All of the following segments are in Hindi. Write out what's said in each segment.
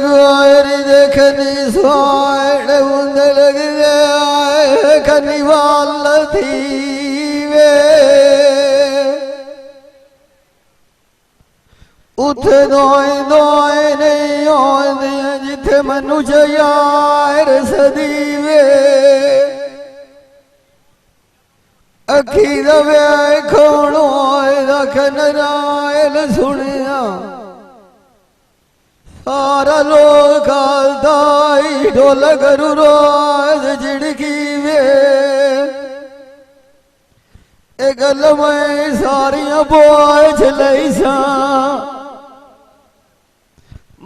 गोरी देखनी सोड़ उंद लग गया कनी वाल थी वे उथे दोए दोए नहीं आंदी जिथे मनुष्य यार सदीवे अखी दवे खोणो दखन रायल सुनिया सारा लोग खालदाई ढोल करू रोज झिड़की वे ए गल में सारियां बोए छलई सा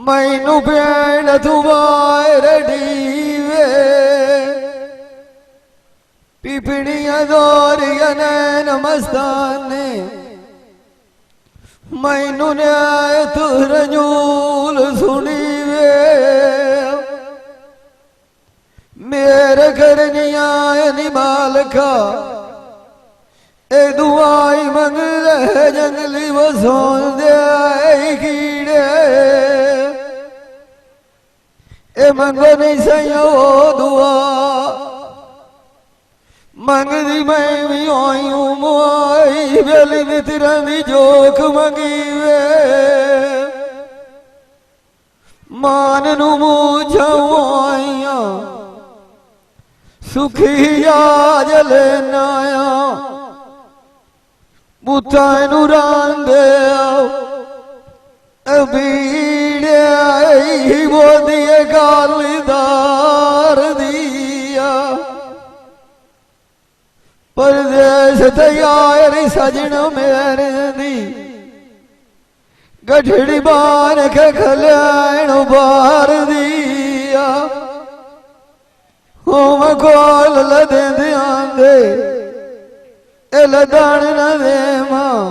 मैनू भेड़ तू बाहर डीवे पिपड़ियां दौरिया नैन मस्ताने मैनू न्याय तू रंजूल सुनी वे मेरे करनिया निमालका ए दुआई मंग रहे जंगली वसों दे कीड़े ए मंगो नहीं सही दुआ मंगदी मैं भी आई हूं मुआई बेली मित्र दी जोक मंगी वे मान नू मुझाइया सुखी या जले नाया बुता नू रांदे बीड़े आई वो दिए गालदार दिया परदेश तैयार सजन मेरे दी गठड़ी बान के खलैन बार दिया होम गोल लदे ध्यान दे ए लदान न दे मां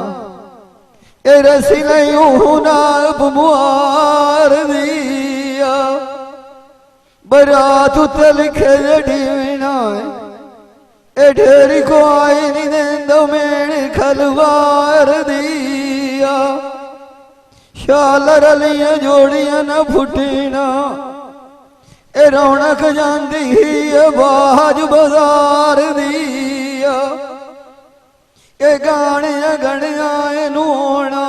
ए रसी नहीं हूं नाब मुआर दिया बरात उतल लिखे जड़ी बिना ए ढेरी को आई नहीं देंदो मेरे खलवार दिया शाल रलियां जोड़ियां न फुटीना ए रौनक जांदी है बाज बाजार दिया ए गाणियां गणियां नूना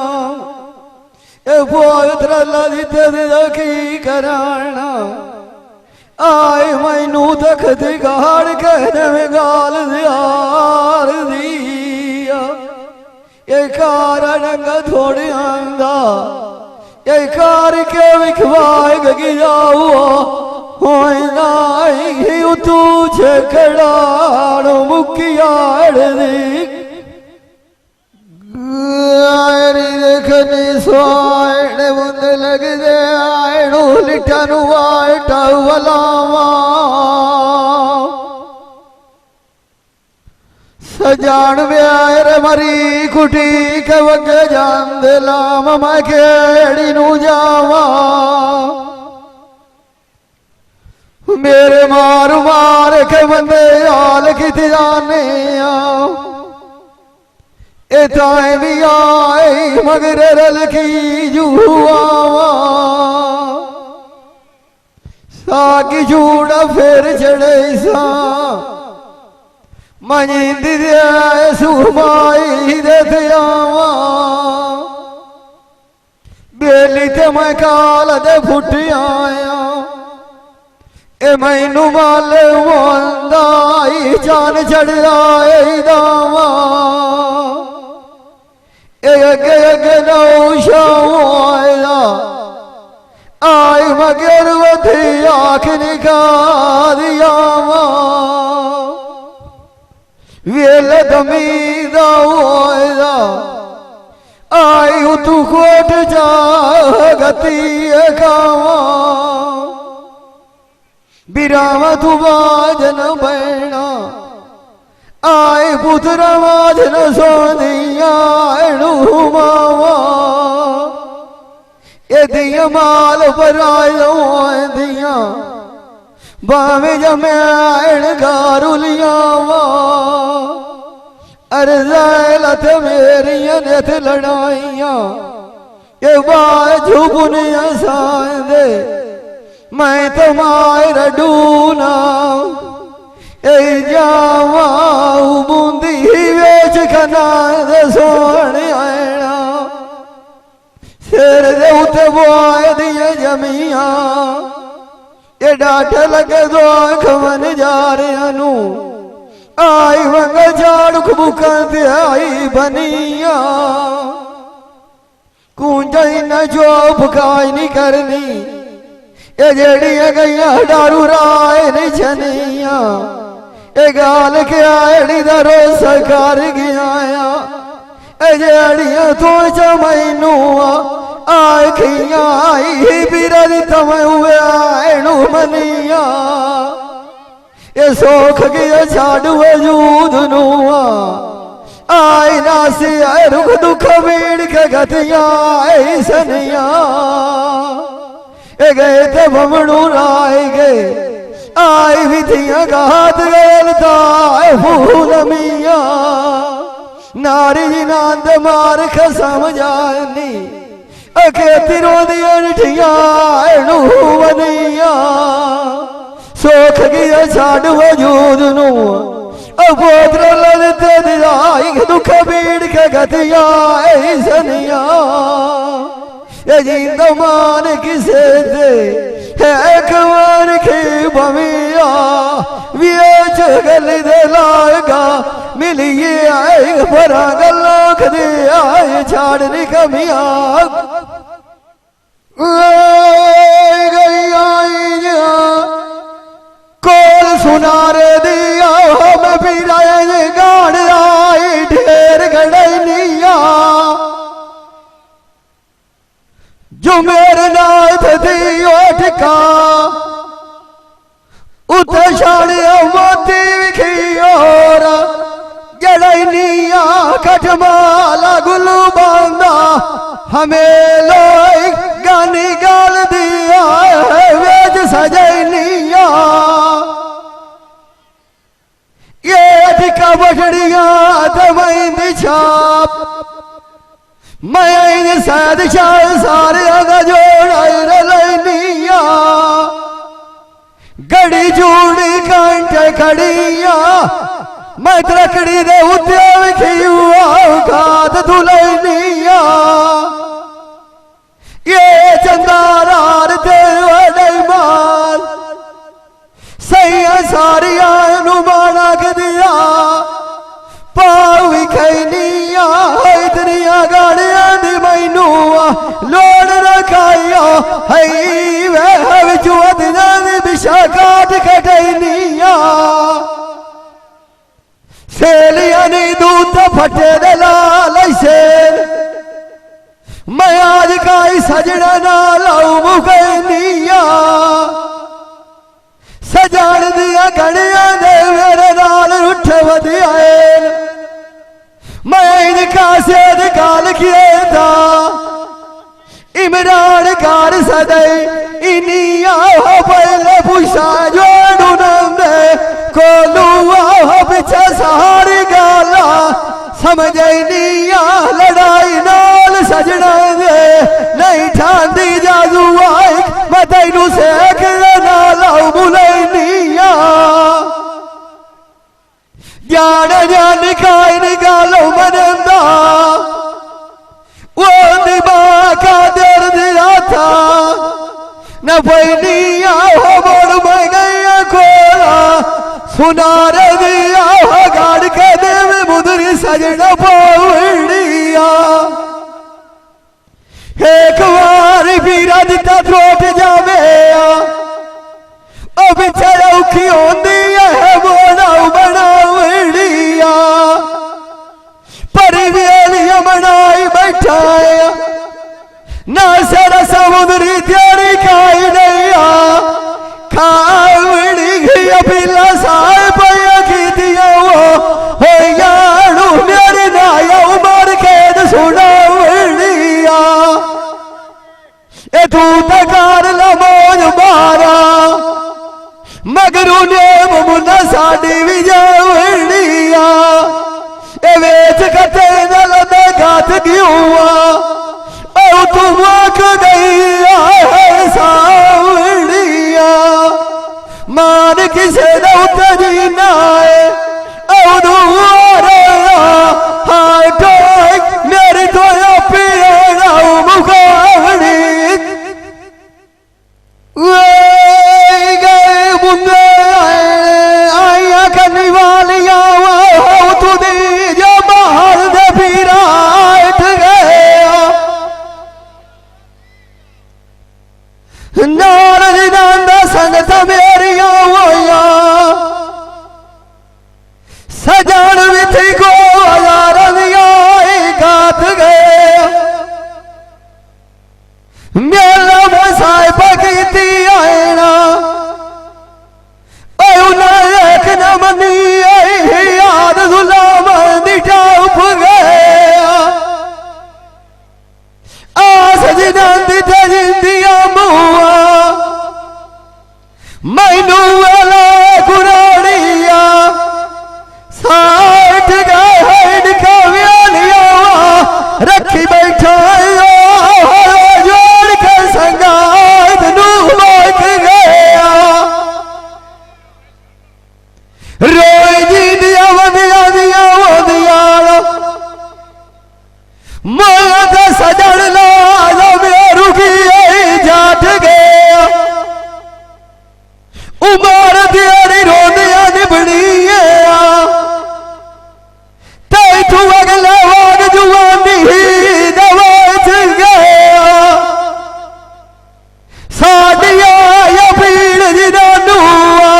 ए पोत्र लदिते की कराना आए मैनू तखत गाड़ कहने में गाल दियार दिया ये कार रंग थोड़ी आंदा ये कार के विखवाए गगी जाऊआ होए नाई तू छकड़ाड़ मुकियाड़ दी आयरी देखनी सोए बुंद लग दे आयणू लिटनु वाटा वलावा सजान व्यायर मरी कुटी के वगे जान दे लाम मैं केड़ी नू जावा मेरे मारू मार के बंदे हाल कित जाने एताए भी आए मगर रल की जुआवा साकी जूड़ा फिर चढ़े सा मजिंद सुमाई दे आवा बेली ते मैं काल दे फुट आया ए मैनू माले वंदाई जान चढ़ आए दावा अगे अगे नौशाया आई मगर वधी आख निकालिया वेल दमीदा आई तू कोट जा गति खावा बिरावा तू बाजन बैना आए पुत्र वाजन सोनिया मावा ये दिया माल पर आए दिया बावे जमे आयण गारुलिया अरजालत मेरिया नेत लड़ाइया के बाजू बुनिया सादे मैं तुम्हारा डूना ए जावा बूंदी वेच खना दे सोने आना सिर दे उते बोए दिए जमिया ये डाठ लगे दो खवन जा रहे नू आई वंग झाड़ बुकन आई बनिया कूंजई न जो बुकाई नहीं करनी ये जेड़िया गईया डारू राय नहीं छनिया ये गाल के आड़ी दरो सरकार गया ये जेड़िया तो चमैनू आए खिया आई बिरद तम हुए आयणू मनिया ये सोख गया छाड़ वजूद नुआ आई नासी आए रुख दुख वीड़ के गतिया आई सनिया ए गए थे भमणू राय गए आई विधियां गात गलता फूल मिया नारी नांद मार खसम जानी अके तिरो दिया नू बनिया सोख गया छाड़ वजूद नु अपोत्र ललते दिलाई दुख बीड़ के गतिया सनिया ये जिंदा मान किसे दे है कमान की बमिया विच गल दे लाएगा मिलिए आए भरा गलोख दे आए छाड़ने कमिया गई आई कोल सुनारे दिया मैं भी राय गाड़ आई ढेर गड़निया जो मेरे नाथ थी ओठका उते छाड़िया मोती विखी और गड़निया कठमाला गुलू बांधा हमें लोई गानी गाल दिया वेज सजनिया ये अधिका बछड़िया दमई छाप मैं सैद शाह सारे आगा जोड़ा रलनिया गड़ी जूड़ी कांटे खड़िया मैं तरकड़ी दे उद्योग खियुआ खाद दुलनिया ये चंदारार दे माल सही सारिया नुमाना के दिया पावी खैनिया इतनिया गाड़िया दी मैनुआ लोड रखाइया हई वे चुअत जानी बिशा काट कटैनिया सेलिया नहीं दूत फटे दे लाल से मैं आज का सजना ना लाऊ मुकैनिया सजान दिया घड़िया दे मेरे नाल उठ वधिया मैं इनका से गाल किए था इमरान कार सदई इनिया पहले पुषा जोड़ू नंदे कोलुआ पिछा सारी गाला समझनिया लड़ाई नाल सजना दे नहीं ठांदी जादू आई मैं तेनू सेक ना लाऊ बुलैनिया जान जान काई निकालो मनंदा वो दिमाग का दर्द था न पैनिया हो मोड़ में गया कोला सुना रे दिया गाड़ के देव मुदरी सजना पौड़िया एक बार भी राधिता त्रोट जावे अब चौखी होंदी है बोनाऊ बनावड़िया परिवेलिया मनाई बैठाया ना सारा समुद्री त्यारी खाई नैया खावड़ी गया पिला साए पाया की दिया वो यानू मेरे नाया उमर के सुनावड़िया ए तू तकार लमोज मारा मगरू ने मुन्ना साड़ी भी जावड़िया ए वेच कते नल में गात क्यों तू मुक गई है सावड़िया मान किसे दौतरी ना मेरी तो मुखावड़ी गए मुंगे आइया करने वालिया तू दी जो बाहर दे फिरा गया नारद नंदा संगत मेरिया होया सजान विथी को हजार गात गए मेला मसाए पकीती आएना एक न मनी याद गुलाम निटाप गया आस जिनंदी जिंदिया मुआ मैनू वाला कुरानिया साठ गए कविया रखी बैठा जोड़ के संगात नूक गया रोई जी दिया वदिया दिया वदिया मौत सजन लाल में रुकी जाट गया उमर तेरी रोदिया निबड़ी तू अगले वाग जुआनी दवाच गया साडिया या पीड़ जिनानुआ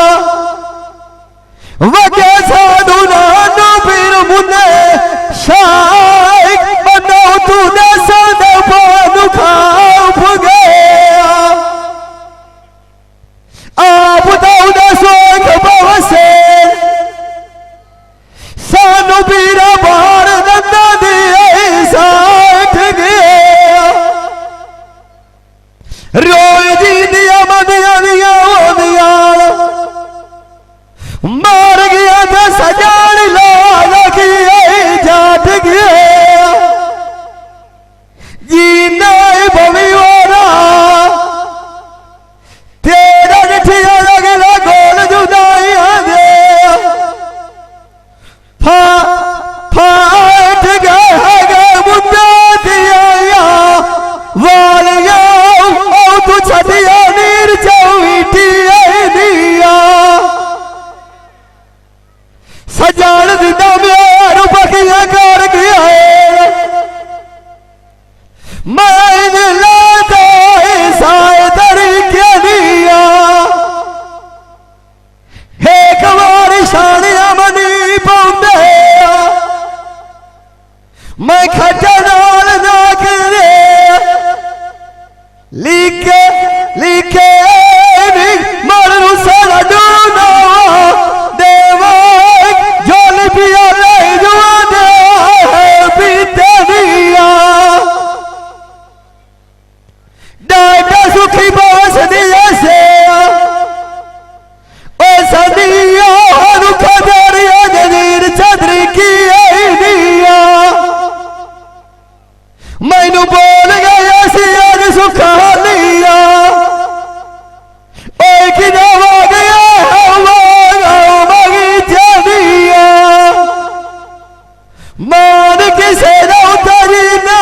वगे साधु नानु पीर मुने शाइक बनो तूने सद पानु खाप गया आप दाऊदा सोख बवसे सानु पीरा बार दंदा दिए साठ गया रोई जी दिया मदिया दिया दिया मार गया था सजान लाल की जाट गया जीना भवी वाला तेरा निठिया लगला गोल जुदाइया दे फाट गए मुद्दा दिया वालिया तू छटिया नीर चौटी दिया सजान दिता मेरू पखिया कर गया मैंने लाता साए तरीके दिया एक बार शानिया मनी पाउंदे मैं खट्टा नाल ना करे लिखे लिखे मरनु सारा डूना देवा जोल पिया ले जुआ दे पीते दिया डाटा सुखी बस दिया से ओ सदिया रुख दरिया जनीर छतरी की दिया मैनू बोल गया सी अज सुखा लिया कि जावा गया बगीचा दिया मान किसे उतरी ना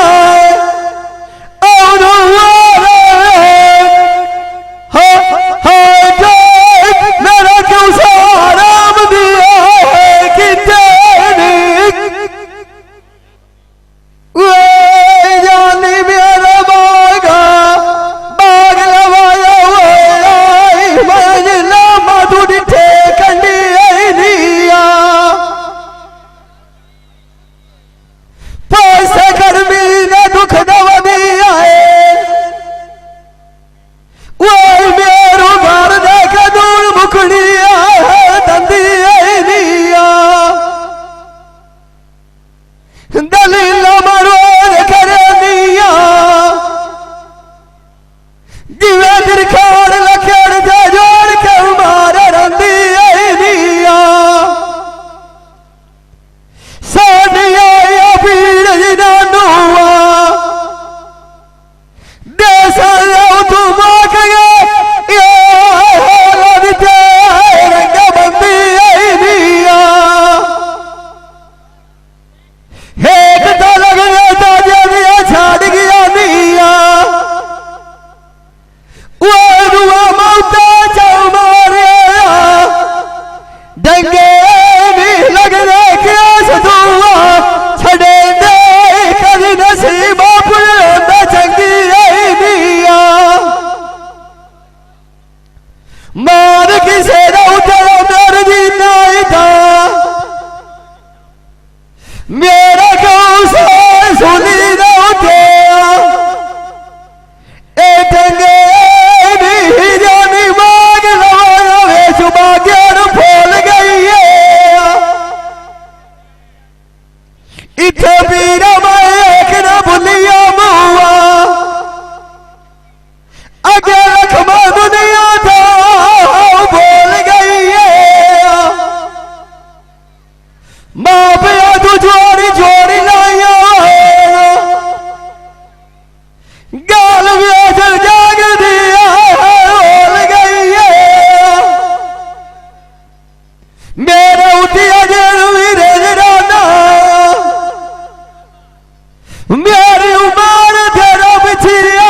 गाल व्याजल जाग दिया बोल गई है मेरे उठिया जेलवी रेजराना मेरी उमर तेरा बिछिया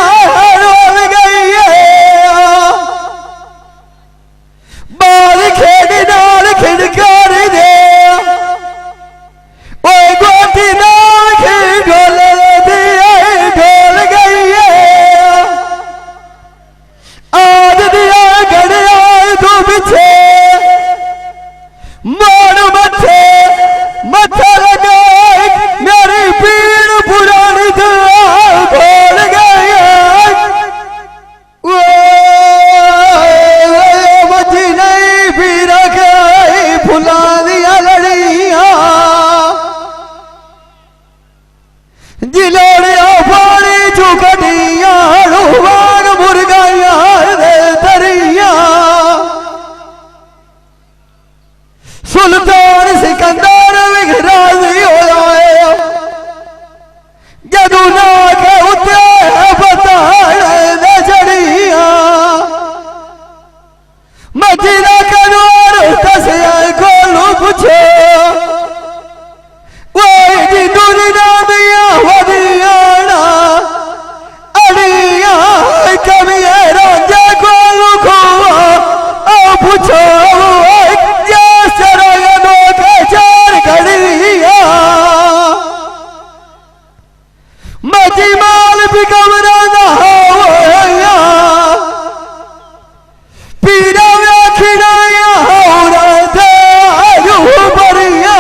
रोल गई है बाल खेड़ी नाल खिड़कार दे ओए गोटी नाल खिड़ ढोल दिया ढोल गई है आज दिया गड़िया तू बिछे मोड़ मथे मथा लगा मेरी पीड़ पुरानी भूल गई मची नहीं भी रखे फुला दिया लड़िया जिलोड़िया पानी चुकटिया रूबान मुर्गाइया दे तरिया सुल्तान सिकंदर विघराजी होया जदूना के उते बताए दे चढ़िया मजीदा कनवार तसिया कोलू पूछे वो जी दूरी ना दिया वदियाना अड़िया कभी राजा कोलू खुआ ओ पूछो मजी माल भी कमरा ना होया पीरा व्याखिनाया हो रहा था यूं बरिया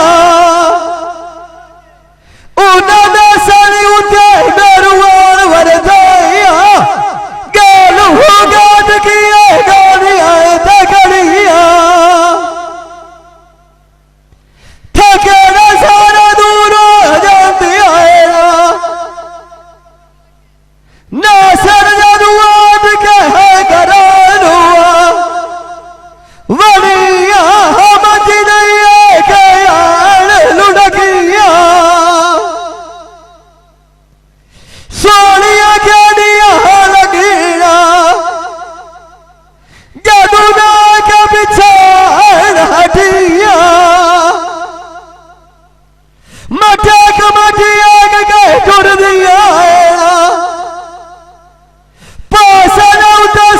उन्होंने सारी उते मेरुआन वरदाया गालू हो गाद किया गालिया तकड़िया थके ना सारा दूर जाती आएगा नासर जदुआद के है करानुआ वड़िया हम जिनैया के यार लुढ़किया सोनिया के दिया लगीना जदुना के बिछाड़ हटिया मटक मटिया के टुर दिया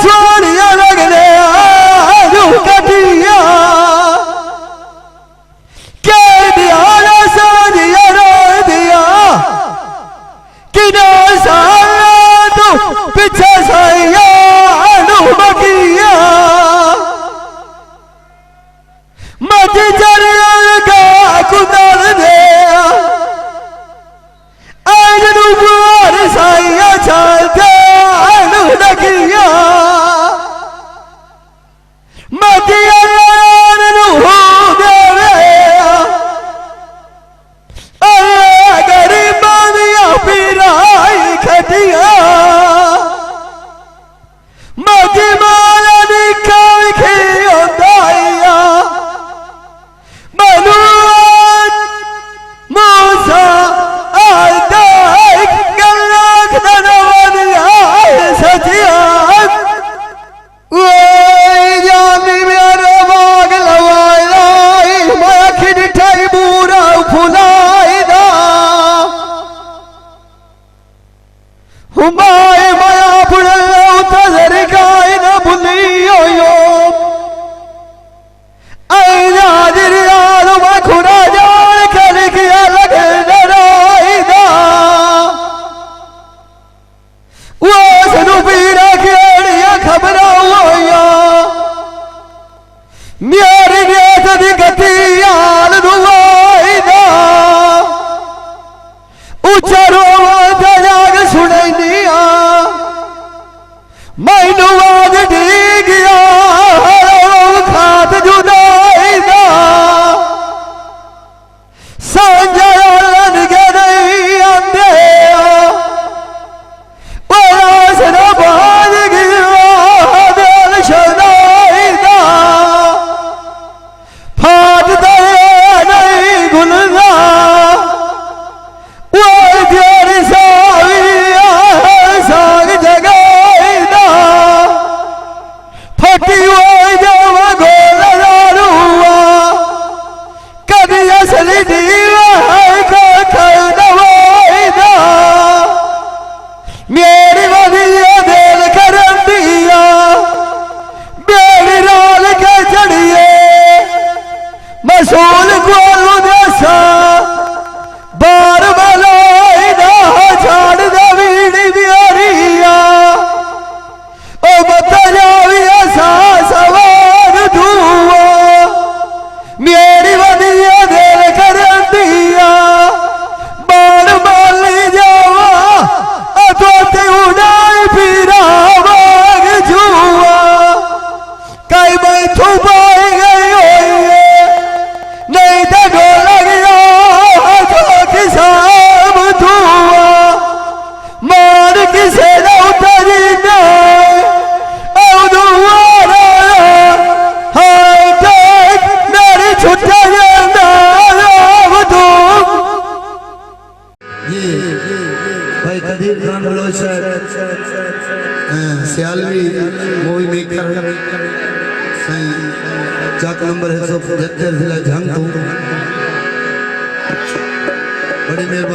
सोनिया लगने आलू कटिया के दिया साजिया रो दिया किना साला तू पीछे साइया आलू बकिया मजी चरिया का कुदर दे आज रूपार साइया चलते आलू लगिया मतिया हो गए गरीब पीराई खटिया मती माला निखा खिया मनुआन मूसा आदा गल्लाख ननवनिया सचिया हुमाए माया पुड़े उतर गाय न भूलियो यो ऐना दिरियाल में खुदा जान कर किया लगे डराईदा वो सनु पीरा खेड़िया खबरा हुआ मेरी नियत दी गतियाल दुआईदा उचरो जाग सुनैनिया मैनू आज डीगिया खात जुदाईदा सांझा लन के नहीं आंदे असूल को देसा बार मलाई दा छाड़ दे बीड़ी बिहारिया ओ बता जावी ऐसा सवार धुआ मेरी बनिया दिल कर दिया बार माली जावा तो ते उड़ाई फिरा बाग जुआ कई बैठू पाई गई होई नहीं तो ढोल गया तो किसाब धुआ मान किसे न उतरी सियालवी मूवी मेकर चाक नंबर है 175 जिला झंग बड़ी मेहरबानी।